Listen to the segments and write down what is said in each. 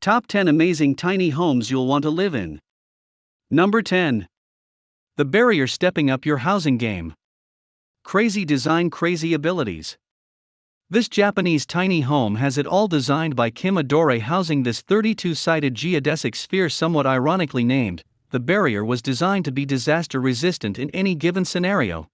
Top 10 amazing tiny homes you'll want to live in. Number 10. The Barrier stepping up your housing game. Crazy design, crazy abilities. This Japanese tiny home has it all, designed by Kim Adore. Housing this 32-sided geodesic sphere, somewhat ironically named, the Barrier, was designed to be disaster resistant in any given scenario.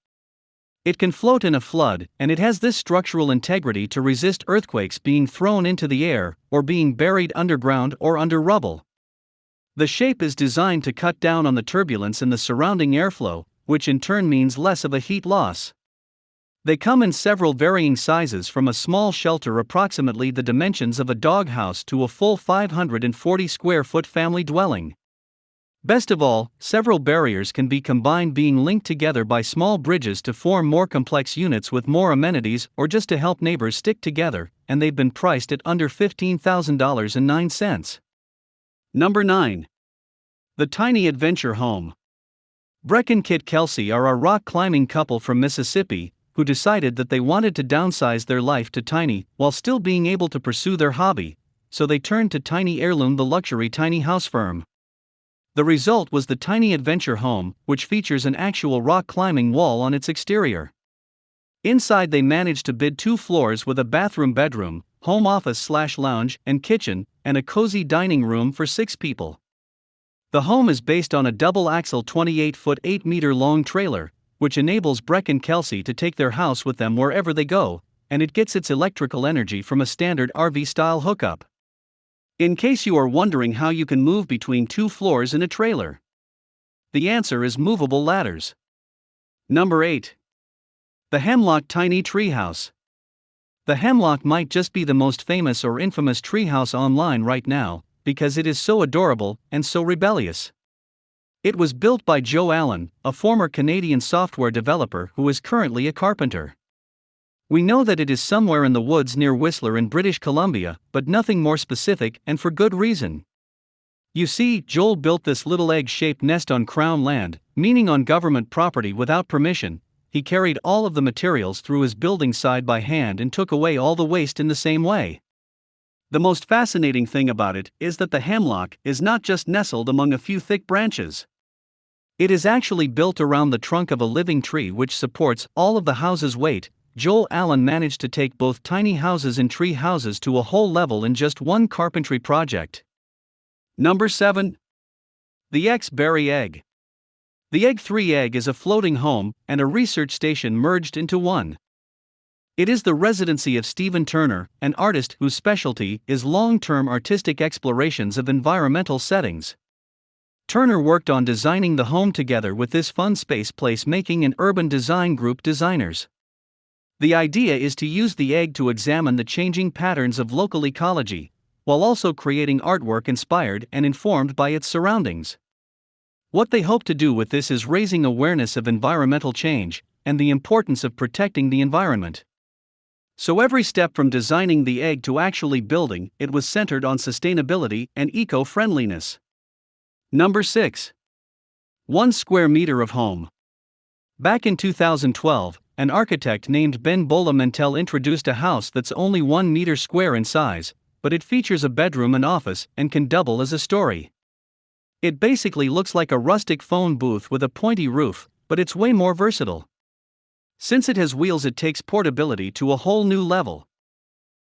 It can float in a flood, and it has this structural integrity to resist earthquakes being thrown into the air, or being buried underground or under rubble. The shape is designed to cut down on the turbulence in the surrounding airflow, which in turn means less of a heat loss. They come in several varying sizes, from a small shelter approximately the dimensions of a doghouse to a full 540 square foot family dwelling. Best of all, several barriers can be combined, being linked together by small bridges to form more complex units with more amenities, or just to help neighbors stick together, and they've been priced at under $15,009. Number 9. The Tiny Adventure Home. Breck and Kit Kelsey are a rock climbing couple from Mississippi who decided that they wanted to downsize their life to tiny while still being able to pursue their hobby, so they turned to Tiny Heirloom, the luxury tiny house firm. The result was the Tiny Adventure Home, which features an actual rock climbing wall on its exterior. Inside, they managed to bid 2 floors with a bedroom, home office/lounge, and kitchen, and a cozy dining room for 6 people. The home is based on a double-axle 28-foot 8-meter-long trailer, which enables Breck and Kelsey to take their house with them wherever they go, and it gets its electrical energy from a standard RV-style hookup. In case you are wondering how you can move between 2 floors in a trailer, the answer is movable ladders. Number 8. The Hemlock Tiny Treehouse. The Hemlock might just be the most famous or infamous treehouse online right now, because it is so adorable and so rebellious. It was built by Joe Allen, a former Canadian software developer who is currently a carpenter. We know that it is somewhere in the woods near Whistler in British Columbia, but nothing more specific, and for good reason. You see, Joel built this little egg-shaped nest on Crown land, meaning on government property, without permission. He carried all of the materials through his building side by hand and took away all the waste in the same way. The most fascinating thing about it is that the hemlock is not just nestled among a few thick branches. It is actually built around the trunk of a living tree which supports all of the house's weight. Joel Allen managed to take both tiny houses and tree houses to a whole level in just one carpentry project. Number 7. The X-Berry Egg. The Egg 3 Egg is a floating home and a research station merged into one. It is the residency of Stephen Turner, an artist whose specialty is long-term artistic explorations of environmental settings. Turner worked on designing the home together with this fun space placemaking and urban design group designers. The idea is to use the egg to examine the changing patterns of local ecology, while also creating artwork inspired and informed by its surroundings. What they hope to do with this is raising awareness of environmental change and the importance of protecting the environment. So every step from designing the egg to actually building it was centered on sustainability and eco-friendliness. Number 6. 1 square meter of home. Back in 2012, an architect named Ben Bola-Mentel introduced a house that's only 1 meter square in size, but it features a bedroom and office and can double as a story. It basically looks like a rustic phone booth with a pointy roof, but it's way more versatile. Since it has wheels, it takes portability to a whole new level.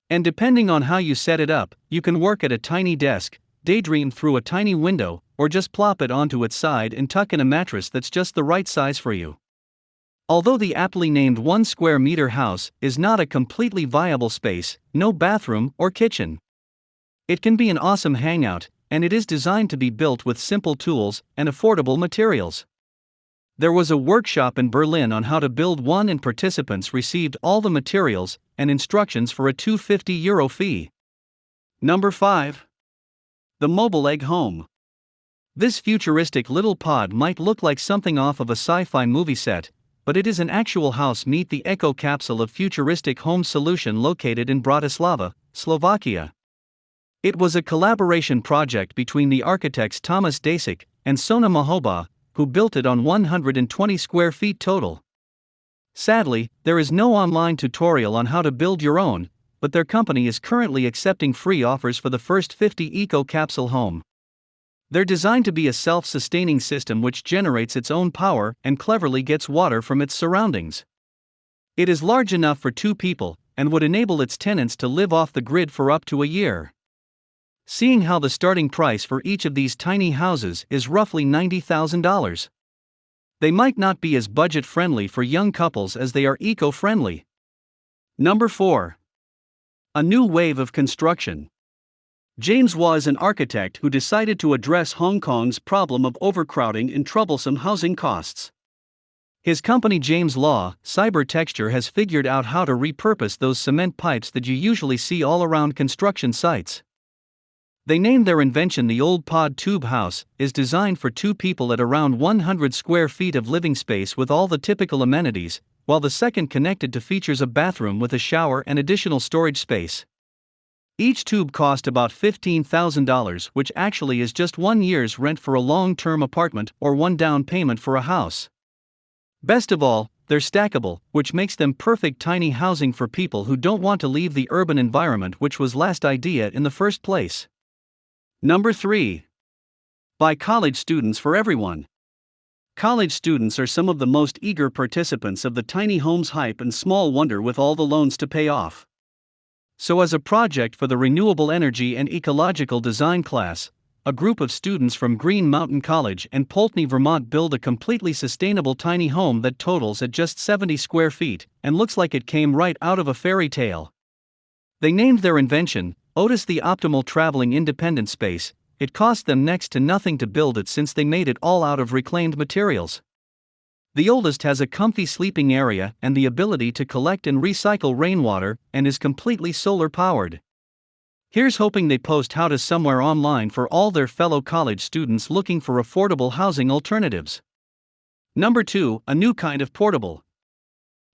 And depending on how you set it up, you can work at a tiny desk, daydream through a tiny window, or just plop it onto its side and tuck in a mattress that's just the right size for you. Although the aptly named 1 square meter house is not a completely viable space, no bathroom or kitchen, it can be an awesome hangout, and it is designed to be built with simple tools and affordable materials. There was a workshop in Berlin on how to build one, and participants received all the materials and instructions for a €250 fee. Number 5. The Mobile Egg Home. This futuristic little pod might look like something off of a sci-fi movie set, but it is an actual house. Meet the Echo Capsule of futuristic home solution located in Bratislava, Slovakia. It was a collaboration project between the architects Thomas Dasik and Sona Mahoba, who built it on 120 square feet total. Sadly, there is no online tutorial on how to build your own, but their company is currently accepting free offers for the first 50 eco-capsule home. They're designed to be a self-sustaining system which generates its own power and cleverly gets water from its surroundings. It is large enough for 2 people and would enable its tenants to live off the grid for up to a year. Seeing how the starting price for each of these tiny houses is roughly $90,000. They might not be as budget-friendly for young couples as they are eco-friendly. Number 4. A new wave of construction. James was an architect who decided to address Hong Kong's problem of overcrowding and troublesome housing costs. His company James Law, Cyber Texture has figured out how to repurpose those cement pipes that you usually see all around construction sites. They named their invention the Old Pod Tube House, is designed for 2 people at around 100 square feet of living space with all the typical amenities, while the second connected to features a bathroom with a shower and additional storage space. Each tube cost about $15,000, which actually is just 1 year's rent for a long-term apartment or 1 down payment for a house. Best of all, they're stackable, which makes them perfect tiny housing for people who don't want to leave the urban environment, which was last idea in the first place. Number 3. By college students for everyone. College students are some of the most eager participants of the tiny homes hype, and small wonder with all the loans to pay off. So as a project for the Renewable Energy and Ecological Design class, a group of students from Green Mountain College and Poultney, Vermont build a completely sustainable tiny home that totals at just 70 square feet and looks like it came right out of a fairy tale. They named their invention Otis the Optimal Traveling Independent Space. It cost them next to nothing to build it since they made it all out of reclaimed materials. The oldest has a comfy sleeping area and the ability to collect and recycle rainwater and is completely solar powered. Here's hoping they post how to somewhere online for all their fellow college students looking for affordable housing alternatives. Number 2. A new kind of portable.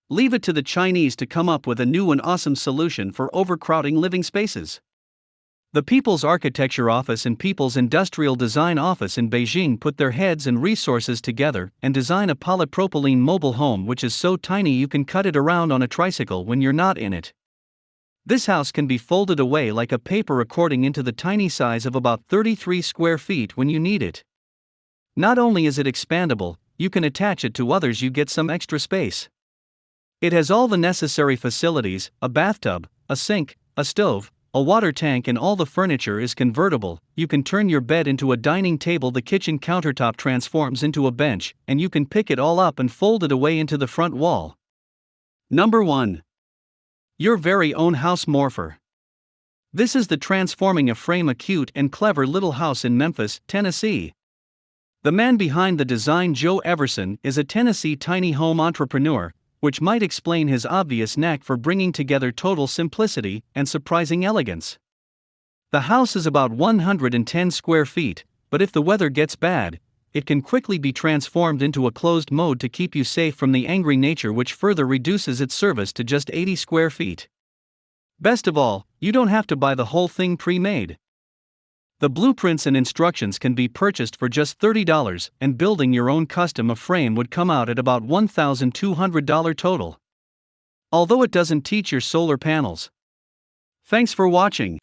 Leave it to the Chinese to come up with a new and awesome solution for overcrowding living spaces. The People's Architecture Office and People's Industrial Design Office in Beijing put their heads and resources together and design a polypropylene mobile home which is so tiny you can cut it around on a tricycle when you're not in it. This house can be folded away like a paper, according into the tiny size of about 33 square feet when you need it. Not only is it expandable, you can attach it to others, you get some extra space. It has all the necessary facilities: a bathtub, a sink, a stove, a water tank, and all the furniture is convertible. You can turn your bed into a dining table, the kitchen countertop transforms into a bench, and you can pick it all up and fold it away into the front wall. Number 1. Your very own house morpher. This is the transforming a frame a cute and clever little house in Memphis, Tennessee. The man behind the design, Joe Everson, is a Tennessee tiny home entrepreneur, which might explain his obvious knack for bringing together total simplicity and surprising elegance. The house is about 110 square feet, but if the weather gets bad, it can quickly be transformed into a closed mode to keep you safe from the angry nature, which further reduces its service to just 80 square feet. Best of all, you don't have to buy the whole thing pre-made. The blueprints and instructions can be purchased for just $30, and building your own custom frame would come out at about $1,200 total. Although it doesn't teach your solar panels. Thanks for watching.